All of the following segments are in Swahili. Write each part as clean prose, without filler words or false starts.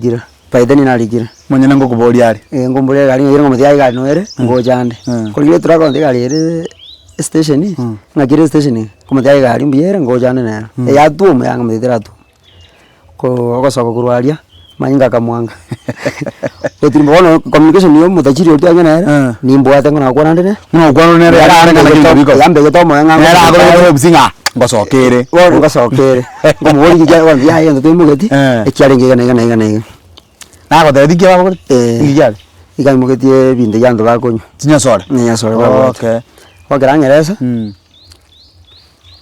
gira paidani narigira munyana ngo kuboria ari ngomboria gari ngiro ngomuthia gari noere ngojande kuligire turako ndi gari ere station ngagire station kumuthia gari mbiyere ngojande nera ya tumu ya ngamithira tu ko ogosoka kurwaria manyinga kamwanga otimbo wono communication niyo mutachiri otu anya nera nimbwate ngona kwa ndene no kwa nera ya ngana biko yambe getomo yanga nera agoro bisinga ngosokere wono ngosokere ngomubori gya wanu ya yendo tumugeti ekyarenge gana nago tedikia bako igiyale ikamugetie binde yando bakonyo tinyasore baba okay wakirangereza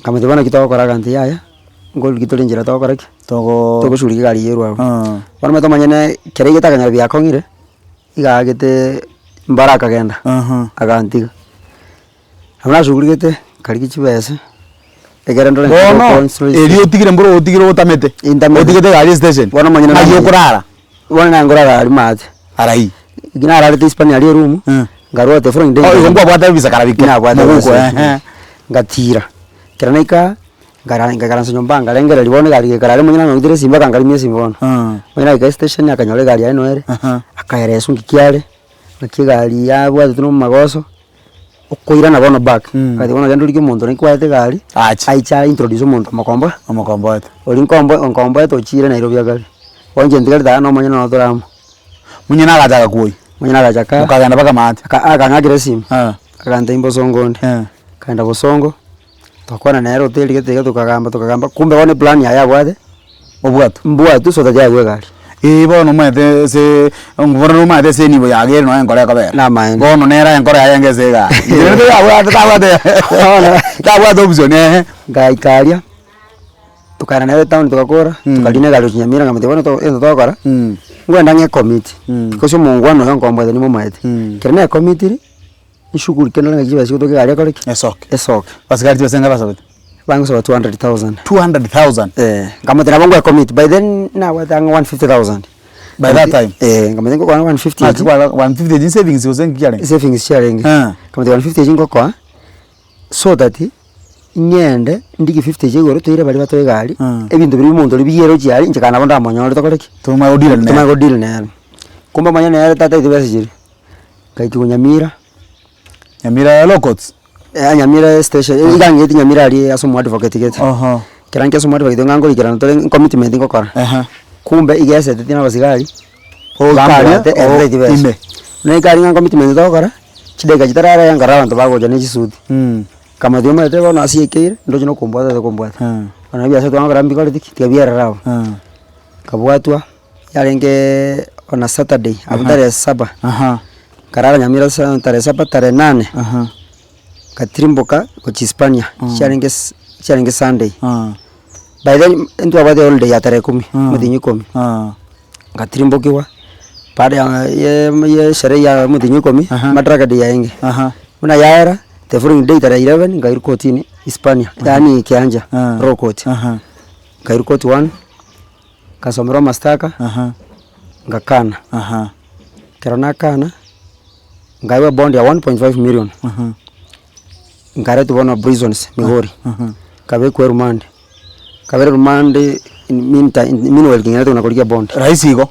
kamete bana kitoko kanti yaya ngol gitolenjera tokora ki toko shuri gari yerwa bana meto manyene kerege takanya byakongire igagete mbaraka genda agantiga hamna shugurigete kariki chibese egera ndole eri otigire mboro otigire otamete otigite gari station bana manyene ayo kurara wana ngora ari mate arai igina ari te Hispania ari room ngaro te from day ngo bwata bisa karabikina muguko ngatira kiranaika ngara nyomba ngalengera libone gari karare munyana ngudire simba kangali miesi mbono munyana ga station akanyole gari ari noere akayeresu ngikiale nakigari yabwa tuno magoso okoira na bono back kati bona gendo likyo muntu nikwate gari aicha introduce muntu amakombo onkombo to chire Nairobi gari wanje ndigari da no munyana no doramo munyana agajaga kuoi munyana agajaka ukagenda baka mate akangagire simu akaganda imbo songonde kaenda bosongo tukwana na ero teli gete tukagamba kumbe wone plan ya yabwate mbwatu so taja gwe gari bono mate se ngoro mate se nibo yagere no enkore kabera na maen bono nera enkore yangezega ndire yabwate option gaikaria tukana nawe town tukakora tukaline galo chinyamira ngamete bona to endo tokora ngwenda nge committee because mungwano yonkombo ni mumaete kirene committee ishuguri kenala ngajiba sikutoke gari akore esoke basigari tibasenga basabete bangu sawa 200,000 ngamete na bongo committee by then na watanga 150,000 by that time ngamete ngo 150 150 savings usengi kyale savings sharing ngamete 150 ngoko so that nyende ndiki 50 jegoro tuire bali batoye gari ebintu biri muntu libiyero cyari njikana bonda monyore tokoreki tuma godile ne kumba manyane yare tata itibese jiri kaiti kunyamira locots nyamira station igangeti nyamira ali asomo advocate gete kiranke asomo advocate ngango likirana tole commitment ngokora kumbe igese tetina basigari ime ne kari ngango commitment tokora chideka chitarara yangara abantu bagoja ne chisudi kama dimo ete bona asiyekire ndo chino kombwata ana biasa tu ngara mbikole tikibiera rao kabwatwa yarenge on Saturday abdare 7 karara nyamira sa tare 7 tare 8 katrimboka ko Hispania charenge Sunday by then ndo abade holiday ya tare 10 mudinyi 10 katrimbokiwa baada ya sherehe ya mudinyi 10 madraka de yaenge una yaera the following day tara 11 ngairu kotini Hispania yani kianja raw court ngairu court 1 kasomero mastaka ngakana karana kana ngaiwa bond ya 1.5 million ngare tu bona prisons Migori kabe kwa rumande in meantime meanwhile ngare tu nakolikia bond rahisi iko